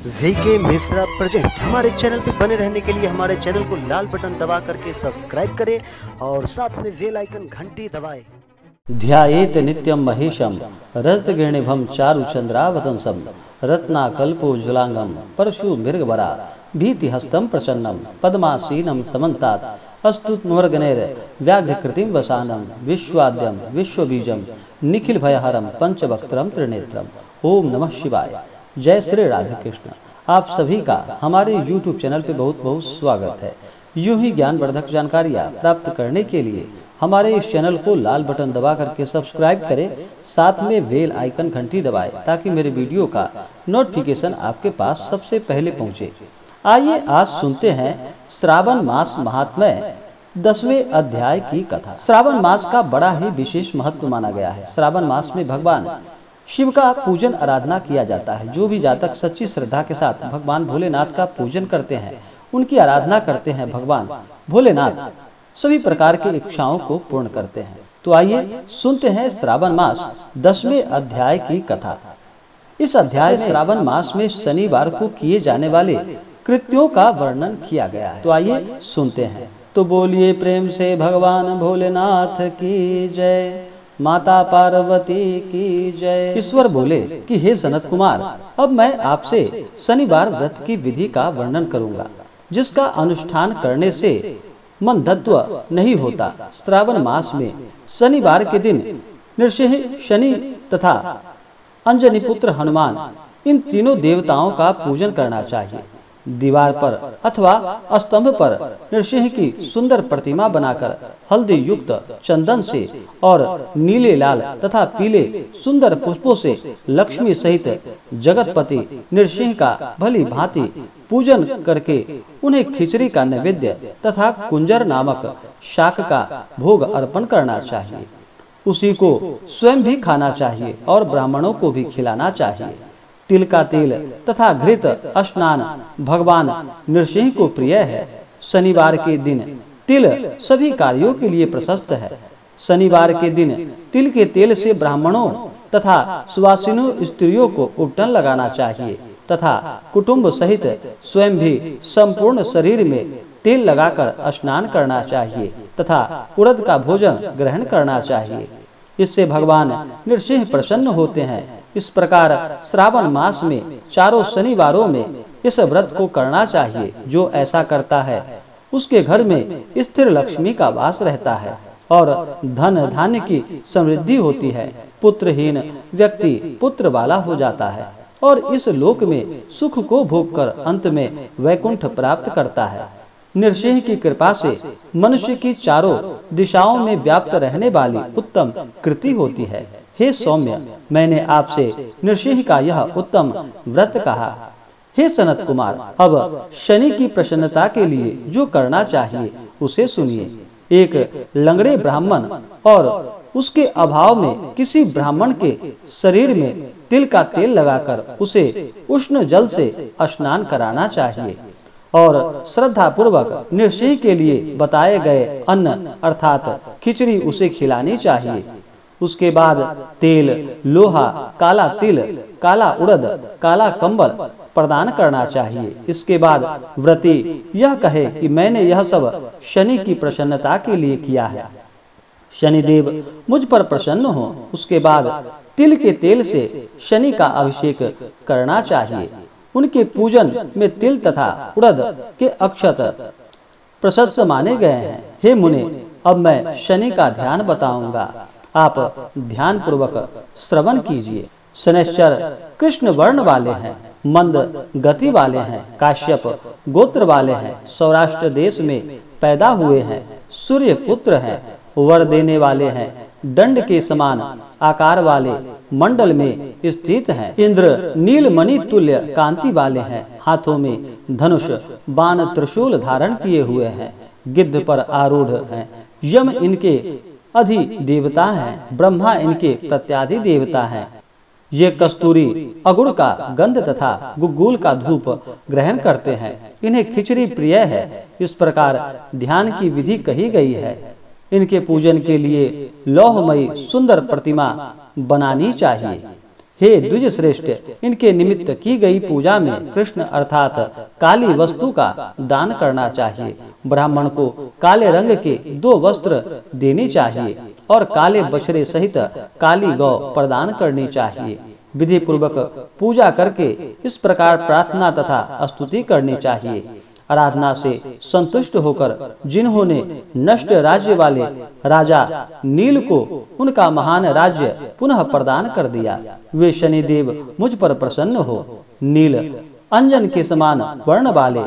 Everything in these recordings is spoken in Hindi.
VK Mishra present. हमारे चैनल पे बने रहने के लिए हमारे चैनल को लाल बटन दबा करके सब्सक्राइब करें और साथ में बेल आइकन घंटी दबाएं। ध्यायेत नित्यं महेशं रजतगिरणिभं चारुचंद्रावतंसं रत्नाकल्पोज्ज्वलांगं परशु मृगवरा भीतिहस्तं प्रसन्नं पद्मासीनं समन्तात् अस्तुत्मवर्गणैर् व्याघ्रकृतिं वसानं विश्वाद्यं विश्वबीजं निखिल भयहरं पंचवक्त्रं त्रिनेत्रम्। ओम नमः शिवाय। जय श्री राधे कृष्ण। आप सभी का हमारे YouTube चैनल पे बहुत बहुत स्वागत है। यूं ही ज्ञानवर्धक जानकारियाँ प्राप्त करने के लिए हमारे इस चैनल को लाल बटन दबा करके सब्सक्राइब करें, साथ में बेल आइकन घंटी दबाएं ताकि मेरे वीडियो का नोटिफिकेशन आपके पास सबसे पहले पहुंचे। आइए आज सुनते हैं श्रावण मास महात्म्य 10वें अध्याय की कथा। श्रावण मास का बड़ा ही विशेष महत्व माना गया है। श्रावण मास में भगवान शिव का पूजन आराधना किया जाता है। जो भी जातक सच्ची श्रद्धा के साथ भगवान भोलेनाथ का पूजन करते हैं, उनकी आराधना करते हैं, भगवान भोलेनाथ सभी प्रकार की इच्छाओं को पूर्ण करते हैं। तो आइए सुनते हैं श्रावण मास 10वें अध्याय की कथा। इस अध्याय में श्रावण मास में शनिवार को किए जाने वाले कृत्यों का वर्णन किया गया है। तो आइए सुनते हैं। तो बोलिए प्रेम से भगवान भोलेनाथ की जय, माता पार्वती की जय। ईश्वर बोले कि हे सनत कुमार, अब मैं आपसे शनिवार व्रत की विधि का वर्णन करूंगा, जिसका अनुष्ठान करने से मन तत्व नहीं होता। श्रावण मास में शनिवार के दिन नृसिंह, शनि तथा अंजनी पुत्र हनुमान, इन तीनों देवताओं का पूजन करना चाहिए। दीवार पर अथवा स्तंभ पर नृसिंह की सुंदर प्रतिमा बनाकर हल्दी युक्त चंदन से और नीले, लाल तथा पीले सुंदर पुष्पों से लक्ष्मी सहित जगतपति नृसिंह का भली भांति पूजन करके उन्हें खिचड़ी का नैवेद्य तथा कुंजर नामक शाक का भोग अर्पण करना चाहिए। उसी को स्वयं भी खाना चाहिए और ब्राह्मणों को भी खिलाना चाहिए। तिल का तेल तथा घृत स्नान भगवान नृसिंह को प्रिय है। शनिवार के दिन तिल सभी कार्यों के लिए प्रशस्त है। शनिवार के दिन तिल के तेल से ब्राह्मणों तथा सुवासिनों स्त्रियों को उपटन लगाना चाहिए तथा कुटुंब सहित स्वयं भी संपूर्ण शरीर में तेल लगाकर स्नान करना चाहिए तथा उड़द का भोजन ग्रहण करना चाहिए। इससे भगवान नृसिंह प्रसन्न होते हैं। इस प्रकार श्रावण मास में चारों शनिवारों में इस व्रत को करना चाहिए। जो ऐसा करता है उसके घर में स्थिर लक्ष्मी का वास रहता है और धन धान्य की समृद्धि होती है। पुत्रहीन व्यक्ति पुत्र वाला हो जाता है और इस लोक में सुख को भोगकर अंत में वैकुंठ प्राप्त करता है। नृसिंह की कृपा से मनुष्य की चारों दिशाओं में व्याप्त रहने वाली उत्तम कृति होती है। हे सौम्य, मैंने आपसे नृसिंह का यह उत्तम व्रत कहा। हे सनत कुमार, अब शनि की प्रसन्नता के लिए जो करना चाहिए उसे सुनिए। एक लंगड़े ब्राह्मण और उसके अभाव में किसी ब्राह्मण के शरीर में तिल का तेल लगाकर उसे उष्ण जल से स्नान कराना चाहिए और श्रद्धा पूर्वक नृसिंह के लिए बताए गए अन्न अर्थात खिचड़ी उसे खिलानी चाहिए। उसके बाद तेल, लोहा, काला तिल, काला उड़द, काला कंबल प्रदान करना चाहिए। इसके बाद व्रती यह कहे कि मैंने यह सब शनि की प्रसन्नता के लिए किया है, शनिदेव मुझ पर प्रसन्न हो। उसके बाद तिल के तेल से शनि का अभिषेक करना चाहिए। उनके पूजन में तिल तथा उड़द के अक्षत प्रशस्त माने गए हैं। हे मुने, अब मैं शनि का ध्यान बताऊंगा, आप ध्यान पूर्वक श्रवण कीजिए। शनैश्चर कृष्ण वर्ण वाले हैं, मंद गति वाले हैं, काश्यप गोत्र वाले हैं, सौराष्ट्र देश में पैदा हुए हैं, सूर्य पुत्र हैं, वर देने वाले हैं, दंड के समान आकार वाले मंडल में स्थित हैं, इंद्र नीलमणि तुल्य कांति वाले हैं, हाथों में धनुष बाण त्रिशूल धारण किए हुए हैं, गिद्ध पर आरूढ़ हैं, यम इनके अधि देवता हैं, ब्रह्मा इनके प्रत्यादि देवता हैं। ये कस्तूरी अगुड़ का गंध तथा गुग्गुल का धूप ग्रहण करते हैं। इन्हें खिचड़ी प्रिय है। इस प्रकार ध्यान की विधि कही गई है। इनके पूजन के लिए लौहमयी सुंदर प्रतिमा बनानी चाहिए। हे द्विज श्रेष्ठ, इनके निमित्त की गई पूजा में कृष्ण अर्थात काली वस्तु का दान करना चाहिए। ब्राह्मण को काले रंग के 2 वस्त्र देने चाहिए और काले बछड़े सहित काली गौ प्रदान करनी चाहिए। विधि पूर्वक पूजा करके इस प्रकार प्रार्थना तथा स्तुति करनी चाहिए। आराधना से संतुष्ट होकर जिन्होंने नष्ट राज्य वाले राजा नील को उनका महान राज्य पुनः प्रदान कर दिया, वे शनिदेव मुझ पर प्रसन्न हो। नील अंजन के समान वर्ण वाले,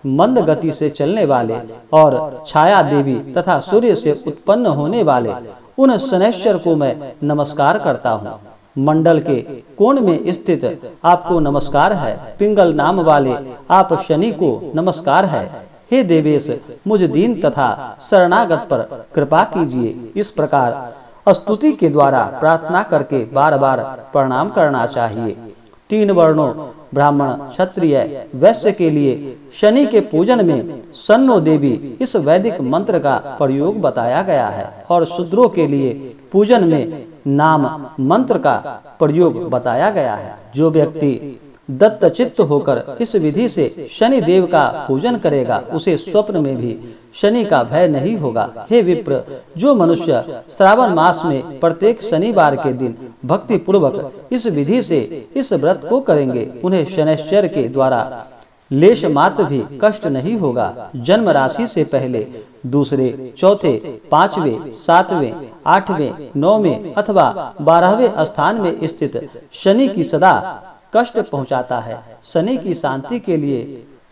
मंद गति से चलने वाले और छाया देवी तथा सूर्य से उत्पन्न होने वाले उन शनैश्चर को मैं नमस्कार करता हूँ। मंडल के कोण में स्थित आपको नमस्कार है। पिंगल नाम वाले आप शनि को नमस्कार है। हे देवेश, मुझ दीन तथा शरणागत पर कृपा कीजिए। इस प्रकार स्तुति के द्वारा प्रार्थना करके बार बार प्रणाम करना चाहिए। 3 वर्णों ब्राह्मण, क्षत्रिय, वैश्य के लिए शनि के पूजन में सन्नो देवी इस वैदिक मंत्र का प्रयोग बताया गया है और शूद्रों के लिए पूजन में नाम मंत्र का प्रयोग बताया गया है। जो व्यक्ति दत्तचित्त होकर इस विधि से शनि देव का पूजन करेगा, उसे स्वप्न में भी शनि का भय नहीं होगा। हे विप्र, जो मनुष्य श्रावण मास में प्रत्येक शनिवार के दिन भक्ति पूर्वक इस विधि से इस व्रत को करेंगे, उन्हें शनैश्चर के द्वारा लेश मात्र भी कष्ट नहीं होगा। जन्म राशि से पहले, दूसरे, चौथे, 5वें, 7वें, 8वें, 9वें अथवा 12वें स्थान में स्थित शनि की सदा कष्ट पहुंचाता है। शनि की शांति के लिए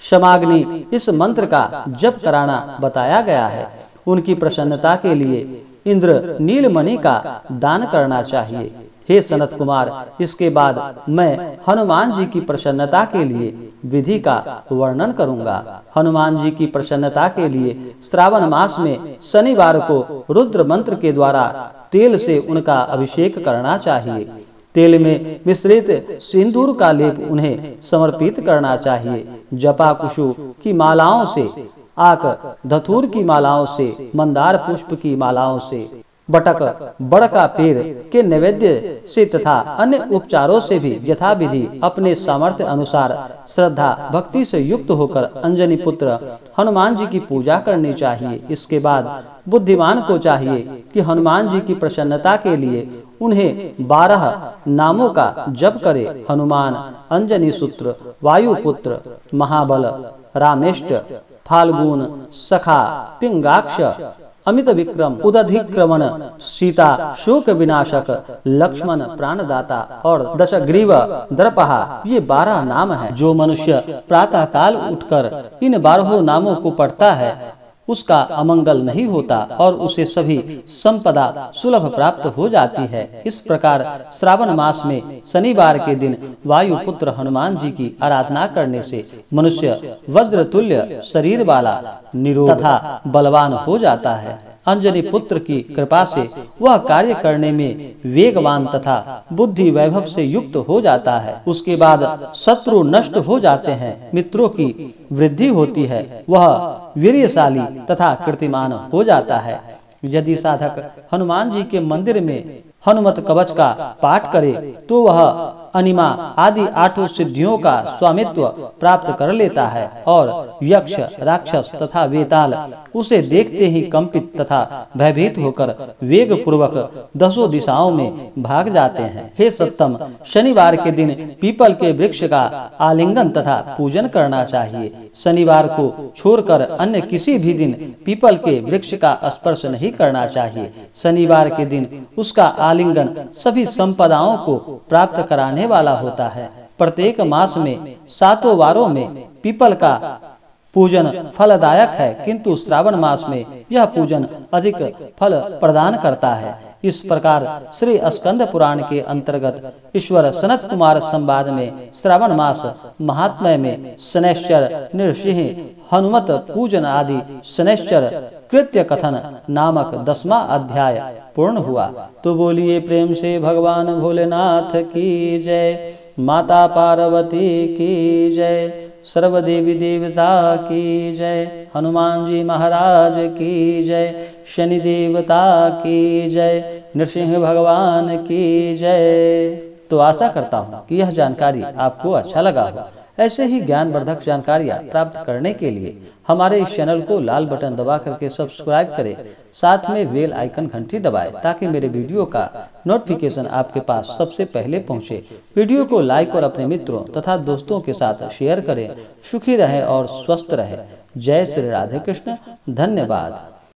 क्षमाग्नि इस मंत्र का जप कराना बताया गया है। उनकी प्रसन्नता के लिए इंद्र नीलमणि का दान करना चाहिए। हे सनत कुमार, इसके बाद मैं हनुमान जी की प्रसन्नता के लिए विधि का वर्णन करूंगा। हनुमान जी की प्रसन्नता के लिए श्रावण मास में शनिवार को रुद्र मंत्र के द्वारा तेल से उनका अभिषेक करना चाहिए। तेल में मिश्रित सिंदूर का लेप उन्हें समर्पित करना चाहिए। जपा कुशु की मालाओं से, आक धतूर की मालाओं से, मंदार पुष्प की मालाओं से, बटक बड़ का पेड़ के नैवेद्य से तथा अन्य उपचारों से भी यथाविधि अपने सामर्थ्य अनुसार श्रद्धा भक्ति से युक्त होकर अंजनी पुत्र हनुमान जी की पूजा करनी चाहिए। इसके बाद बुद्धिमान को चाहिए कि हनुमान जी की प्रसन्नता के लिए उन्हें 12 नामों का जप करे। हनुमान, अंजनी सूत्र, वायुपुत्र, महाबल, रामेष्ट, फाल्गुन, सखा, पिंगाक्ष, अमित विक्रम, उदधिक्रमण, सीता, शोक विनाशक, लक्ष्मण, प्राणदाता और दशग्रीव दर्पहा, ये 12 नाम हैं। जो मनुष्य प्रातः काल उठकर इन 12 नामों को पढ़ता है, उसका अमंगल नहीं होता और उसे सभी संपदा सुलभ प्राप्त हो जाती है। इस प्रकार श्रावण मास में शनिवार के दिन वायुपुत्र हनुमान जी की आराधना करने से मनुष्य वज्र तुल्य शरीर वाला, निरोग तथा बलवान हो जाता है। अंजनी पुत्र की कृपा से वह कार्य करने में वेगवान तथा बुद्धि वैभव से युक्त हो जाता है। उसके बाद शत्रु नष्ट हो जाते हैं, मित्रों की वृद्धि होती है, वह वीर्यशाली तथा कीर्तिमान हो जाता है। यदि साधक हनुमान जी के मंदिर में हनुमत कवच का पाठ करे तो वह अनिमा आदि 8 सिद्धियों का स्वामित्व प्राप्त कर लेता है और यक्ष, राक्षस तथा वेताल उसे देखते ही कंपित तथा भयभीत होकर वेग पूर्वक 10 दिशाओं में भाग जाते हैं। हे सत्तम, शनिवार के दिन पीपल के वृक्ष का आलिंगन तथा पूजन करना चाहिए। शनिवार को छोड़कर अन्य किसी भी दिन पीपल के वृक्ष का स्पर्श नहीं करना चाहिए। शनिवार के दिन उसका आलिंगन सभी संपदाओं को प्राप्त कराने वाला होता है। प्रत्येक मास में 7 वारों में पीपल का पूजन फलदायक है, किंतु श्रावण मास में यह पूजन अधिक फल प्रदान करता है। इस प्रकार श्री स्कंद पुराण के अंतर्गत ईश्वर सनत कुमार संवाद में श्रावण मास महात्म्य में शनैश्चर, नृसिंह, हनुमत पूजन आदि शनैश्चर कृत्य कथन नामक 10वां अध्याय पूर्ण हुआ। तो बोलिए प्रेम से भगवान भोलेनाथ की जय, माता पार्वती की जय, सर्वदेवी देवता की जय, हनुमान जी महाराज की जय, शनि देवता की जय, नृसिंह भगवान की जय। तो आशा करता हूँ कि यह जानकारी आपको अच्छा लगा हो। ऐसे ही ज्ञानवर्धक जानकारियाँ प्राप्त करने के लिए हमारे इस चैनल को लाल बटन दबा करके सब्सक्राइब करें, साथ में बेल आइकन घंटी दबाएं ताकि मेरे वीडियो का नोटिफिकेशन आपके पास सबसे पहले पहुंचे। वीडियो को लाइक और अपने मित्रों तथा दोस्तों के साथ शेयर करें। सुखी रहें और स्वस्थ रहें। जय श्री राधे कृष्ण। धन्यवाद।